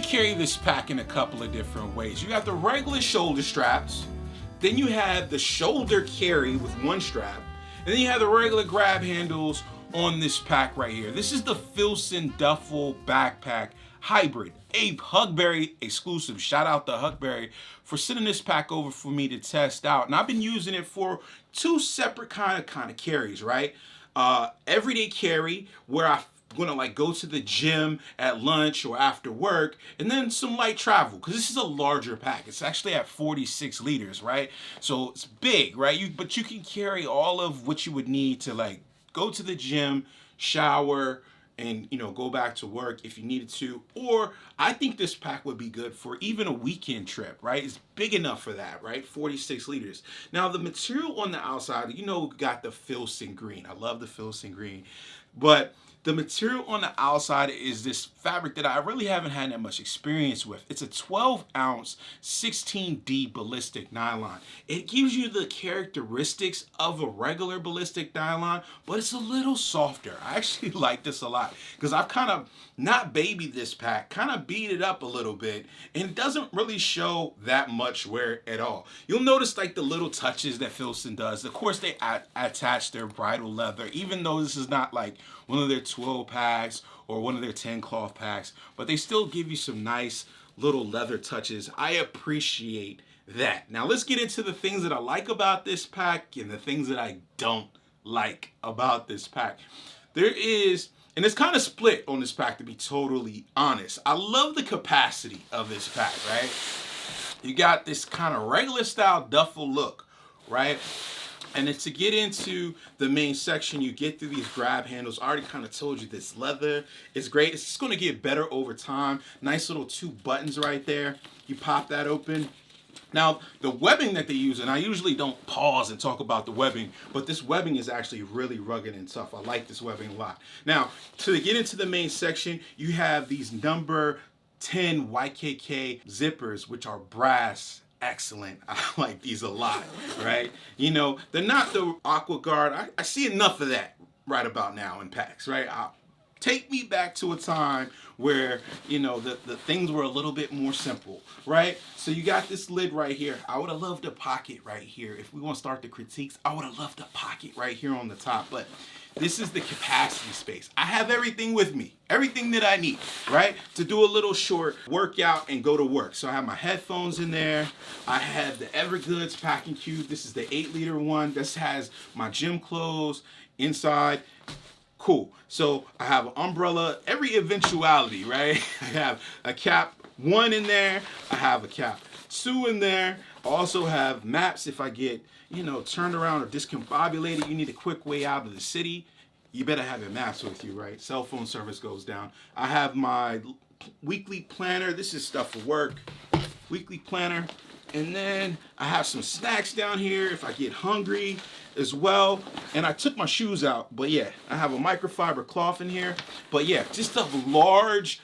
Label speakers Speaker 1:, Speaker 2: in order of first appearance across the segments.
Speaker 1: carry this pack in a couple of different ways. You have the regular shoulder straps, then you have the shoulder carry with one strap, and then you have the regular grab handles on this pack right here. This is the Filson Duffel backpack hybrid, a Huckberry exclusive. Shout out to Huckberry for sending this pack over for me to test out. And I've been using it for two separate kind of carries, right? Everyday carry where I'm gonna like go to the gym at lunch or after work, and then some light travel because this is a larger pack. It's actually at 46 liters, right? So it's big, right? But you can carry all of what you would need to like go to the gym, shower, and go back to work if you needed to. Or I think this pack would be good for even a weekend trip, right? It's big enough for that, right? 46 liters. Now the material on the outside, got the Filson green. I love the Filson green, but the material on the outside is this fabric that I really haven't had that much experience with. It's a 12-ounce 16D ballistic nylon. It gives you the characteristics of a regular ballistic nylon, but it's a little softer. I actually like this a lot because I've kind of not babied this pack, kind of beat it up a little bit, and it doesn't really show that much wear at all. You'll notice like the little touches that Filson does. Of course, they attach their bridle leather, even though this is not like one of their 12 packs or one of their 10 cloth packs, but they still give you some nice little leather touches. I appreciate that. Now let's get into the things that I like about this pack and the things that I don't like about this pack. There is, and it's kind of split on this pack to be totally honest. I love the capacity of this pack, right? You got this kind of regular style duffel look, right? And then to get into the main section, you get through these grab handles. I already kind of told you this leather is great. It's just going to get better over time. Nice little two buttons right there. You pop that open. Now, the webbing that they use, and I usually don't pause and talk about the webbing, but this webbing is actually really rugged and tough. I like this webbing a lot. Now, to get into the main section, you have these number 10 YKK zippers, which are brass. Excellent. I like these a lot, right? They're not the Aqua Guard. I see enough of that right about now in packs, right? Take me back to a time where, the things were a little bit more simple, right? So you got this lid right here. I would have loved a pocket right here. If we want to start the critiques, I would have loved a pocket right here on the top, but this is the capacity space. I have everything with me, everything that I need, right? To do a little short workout and go to work. So I have my headphones in there. I have the Evergoods packing cube. This is the 8-liter one. This has my gym clothes inside. Cool. So I have an umbrella, every eventuality, right? I have a cap 1 in there. I have a cap 2 in there. I also have maps if I get, turned around or discombobulated. You need a quick way out of the city. You better have your maps with you, right? Cell phone service goes down. I have my weekly planner. This is stuff for work. Weekly planner. And then I have some snacks down here if I get hungry as well. And I took my shoes out, but yeah, I have a microfiber cloth in here. But yeah, just a large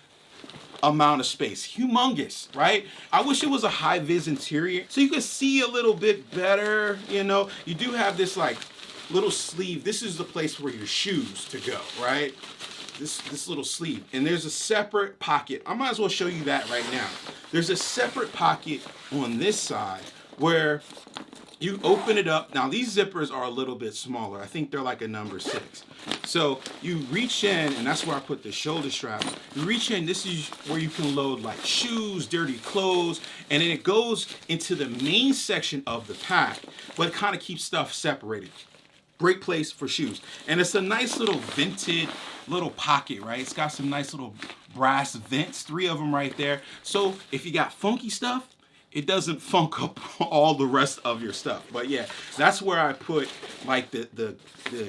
Speaker 1: amount of space. Humongous, right? I wish it was a high-vis interior so you could see a little bit better, You do have this like little sleeve. This is the place for your shoes to go, right? This little sleeve. And there's a separate pocket. I might as well show you that right now. There's a separate pocket on this side where you open it up. Now these zippers are a little bit smaller. I think they're like a number 6. So you reach in, and that's where I put the shoulder strap. You reach in, this is where you can load like shoes, dirty clothes, and then it goes into the main section of the pack, but it kind of keeps stuff separated. Great place for shoes. And it's a nice little vented little pocket, right? It's got some nice little brass vents, 3 of them right there. So if you got funky stuff, it doesn't funk up all the rest of your stuff. But yeah, that's where I put like the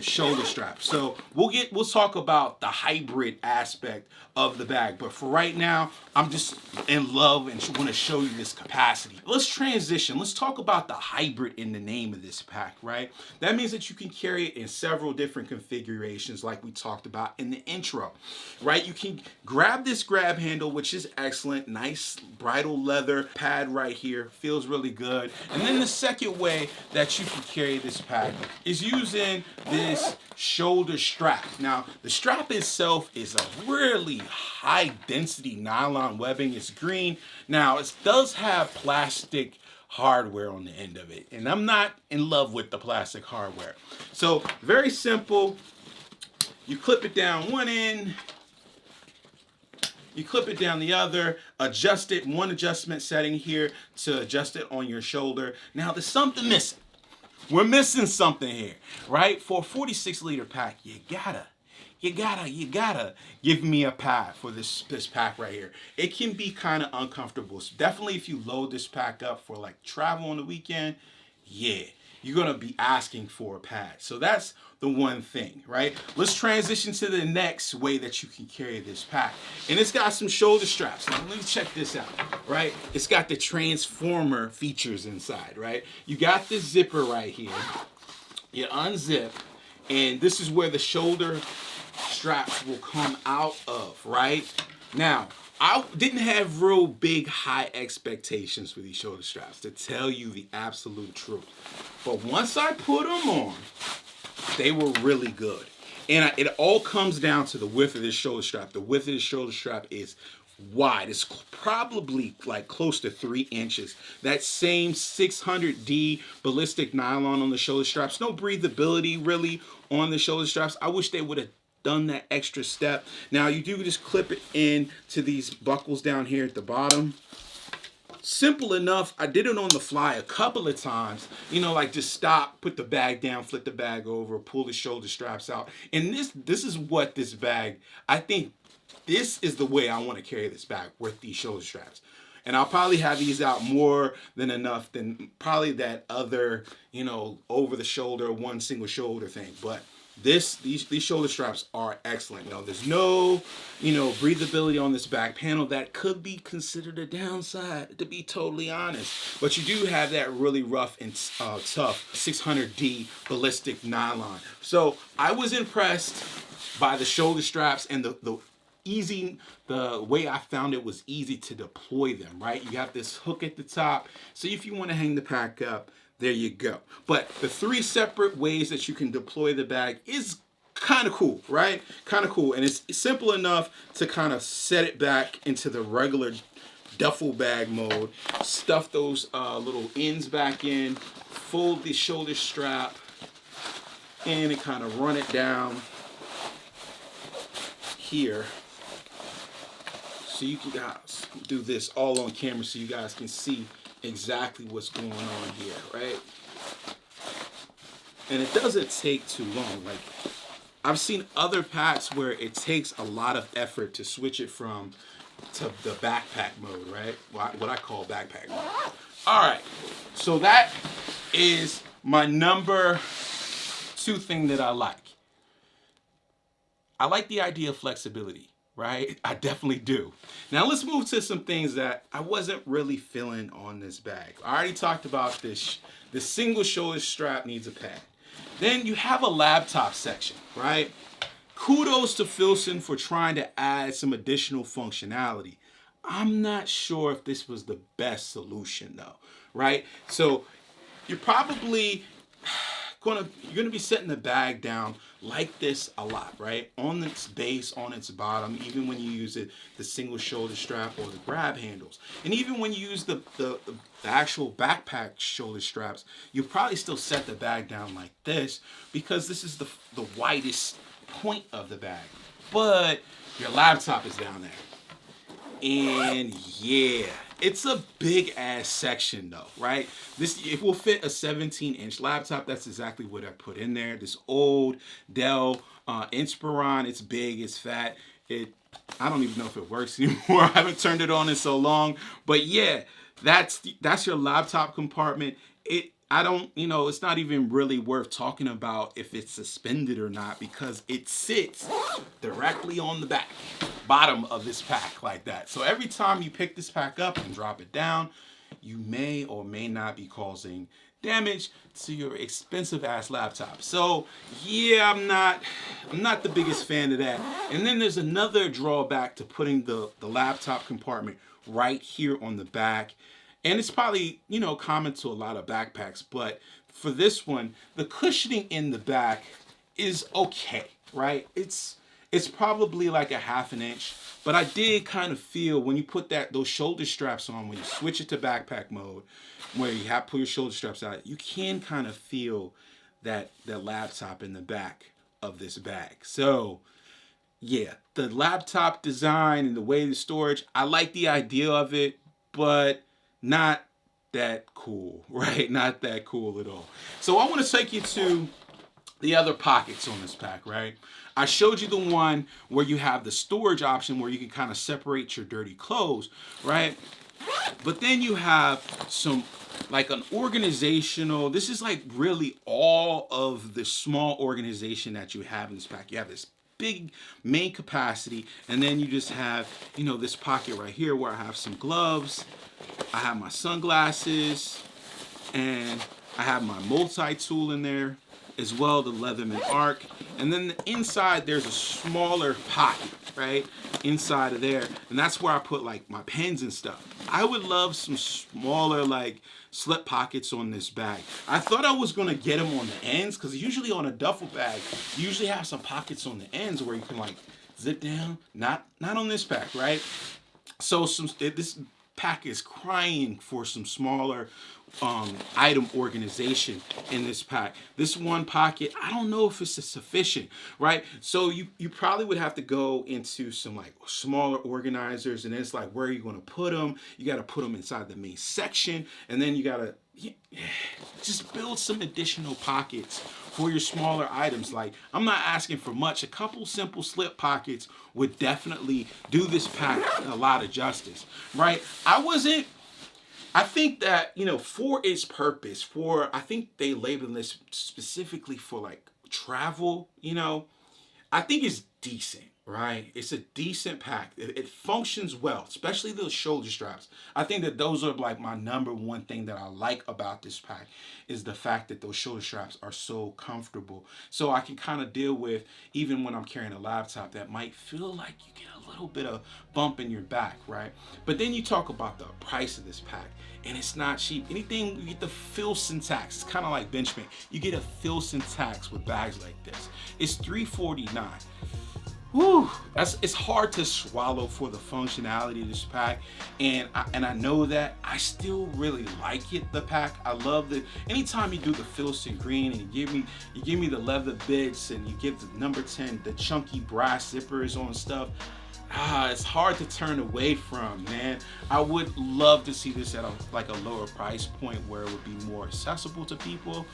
Speaker 1: shoulder strap. So we'll talk about the hybrid aspect of the bag. But for right now, I'm just in love and want to show you this capacity. Let's transition. Let's talk about the hybrid in the name of this pack, right? That means that you can carry it in several different configurations like we talked about in the intro, right? You can grab this grab handle, which is excellent. Nice bridle leather pad right here. Feels really good. And then the second way that you can carry this pack is using this shoulder strap. Now, the strap itself is a really high density nylon webbing. It's green. Now, it does have plastic hardware on the end of it, and I'm not in love with the plastic hardware. So, very simple. You clip it down one end, you clip it down the other, adjust it, one adjustment setting here to adjust it on your shoulder. Now, there's something missing. We're missing something here, right? For a 46-liter pack, you gotta give me a pad for this pack right here. It can be kind of uncomfortable. So definitely if you load this pack up for like travel on the weekend, yeah, you're gonna be asking for a pad. So that's the one thing, right? Let's transition to the next way that you can carry this pack. And it's got some shoulder straps. Now let me check this out, right? It's got the transformer features inside, right? You got this zipper right here. You unzip, and this is where the shoulder straps will come out of, right? Now, I didn't have real big high expectations for these shoulder straps, to tell you the absolute truth. But once I put them on, they were really good. And it all comes down to the width of this shoulder strap. The width of this shoulder strap is wide. It's probably like close to 3 inches. That same 600D ballistic nylon on the shoulder straps. No breathability really on the shoulder straps. I wish they would have done that extra step. Now you do just clip it in to these buckles down here at the bottom. Simple enough. I did it on the fly a couple of times, you know, like just stop, put the bag down, flip the bag over, pull the shoulder straps out. And this is what this bag, I think this is the way I want to carry this bag, with these shoulder straps. And I'll probably have these out more than enough than probably that other, you know, over the shoulder, one single shoulder thing. But these shoulder straps are excellent. You know, there's no, you know, breathability on this back panel. That could be considered a downside, to be totally honest. But you do have that really rough and tough 600D ballistic nylon. So I was impressed by the shoulder straps and the way I found it was easy to deploy them, right? You have this hook at the top. So if you want to hang the pack up, there you go. But the 3 separate ways that you can deploy the bag is kind of cool, right? Kind of cool. And it's simple enough to kind of set it back into the regular duffel bag mode. Stuff those little ends back in, fold the shoulder strap, and kind of run it down here. So you guys do this all on camera so you guys can see exactly what's going on here, right? And it doesn't take too long. Like, I've seen other packs where it takes a lot of effort to switch it to the backpack mode, right? What I call backpack mode. All right, so that is my number 2 thing that I like. I like the idea of flexibility, right? I definitely do. Now let's move to some things that I wasn't really feeling on this bag. I already talked about this. The single shoulder strap needs a pad. Then you have a laptop section, right? Kudos to Filson for trying to add some additional functionality. I'm not sure if this was the best solution though, right? So you're probably gonna be setting the bag down like this a lot, right? On its base, on its bottom, even when you use the single shoulder strap or the grab handles. And even when you use the actual backpack shoulder straps, you probably still set the bag down like this because this is the widest point of the bag. But your laptop is down there. And yeah, it's a big ass section though, right? It will fit a 17-inch laptop. That's exactly what I put in there. This old Dell Inspiron. It's big, it's fat. I don't even know if it works anymore. I haven't turned it on in so long. But yeah, that's your laptop compartment. It's not even really worth talking about if it's suspended or not because it sits directly on the bottom of this pack like that. So every time you pick this pack up and drop it down, you may or may not be causing damage to your expensive ass laptop. So yeah, I'm not the biggest fan of that. And then there's another drawback to putting the laptop compartment right here on the back. And it's probably, common to a lot of backpacks, but for this one, the cushioning in the back is okay, right? It's probably like a ½ inch, but I did kind of feel when you put those shoulder straps on, when you switch it to backpack mode, where you have to pull your shoulder straps out, you can kind of feel that the laptop in the back of this bag. So yeah, the laptop design and the way the storage, I like the idea of it, but not that cool, right? Not that cool at all. So I want to take you to the other pockets on this pack, right? I showed you the one where you have the storage option where you can kind of separate your dirty clothes, right? But then you have some, like an organizational, this is like really all of the small organization that you have in this pack. You have this big main capacity, and then you just have, you know, this pocket right here where I have some gloves, I have my sunglasses, and I have my multi-tool in there as well, the Leatherman Arc. And then inside there's a smaller pocket, right? Inside of there. And that's where I put like my pens and stuff. I would love some smaller like slip pockets on this bag. I thought I was gonna get them on the ends, because usually on a duffel bag, you usually have some pockets on the ends where you can like zip down. Not on this pack, right? So this pack is crying for some smaller item organization in this pack. This one pocket, I don't know if it's sufficient, right? So you probably would have to go into some like smaller organizers, and it's like, where are you going to put them? You got to put them inside the main section, and then you got to just build some additional pockets for your smaller items. Like, I'm not asking for much. A couple simple slip pockets would definitely do this pack a lot of justice, right? I think that, you know, for its purpose, I think they labeled this specifically for like travel, you know, I think it's decent, right? It's a decent pack. It functions well, especially those shoulder straps. I think that those are like my #1 thing that I like about this pack, is the fact that those shoulder straps are so comfortable. So I can kind of deal with, even when I'm carrying a laptop that might feel like you get a little bit of bump in your back, right? But then you talk about the price of this pack, and it's not cheap. Anything, you get the Filson tax. It's kind of like Benchmade. You get a Filson tax with bags like this. It's $349. Whew, it's hard to swallow for the functionality of this pack, and I know that. I still really like it, the pack. I love the, anytime you do the Filson green and you give me the leather bits, and you give the number 10 the chunky brass zippers on stuff. It's hard to turn away from, man. I would love to see this at a lower price point where it would be more accessible to people.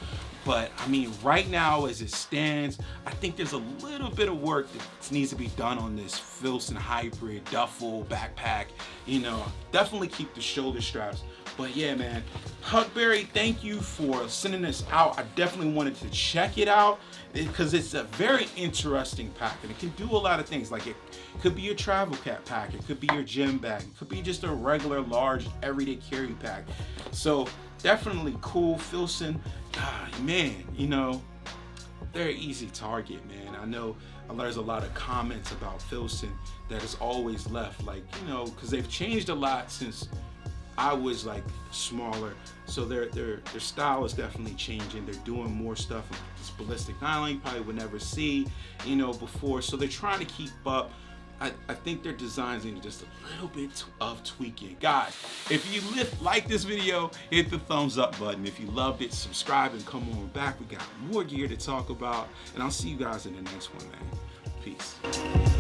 Speaker 1: But I mean, right now as it stands, I think there's a little bit of work that needs to be done on this Filson hybrid duffel backpack. You know, definitely keep the shoulder straps. But yeah, man, Huckberry, thank you for sending this out. I definitely wanted to check it out because it's a very interesting pack, and it can do a lot of things. Like, it could be your travel cat pack, it could be your gym bag, it could be just a regular large everyday carry pack. So definitely cool. Filson, man, you know, they're easy target, man. I know there's a lot of comments about Filson that is always left, like, you know, because they've changed a lot since I was like smaller, so their style is definitely changing. They're doing more stuff with this ballistic nylon you probably would never see, you know, before. So they're trying to keep up. I think their designs need just a little bit of tweaking. Guys, if you like this video, hit the thumbs up button. If you loved it, subscribe and come on back. We got more gear to talk about, and I'll see you guys in the next one, man. Peace.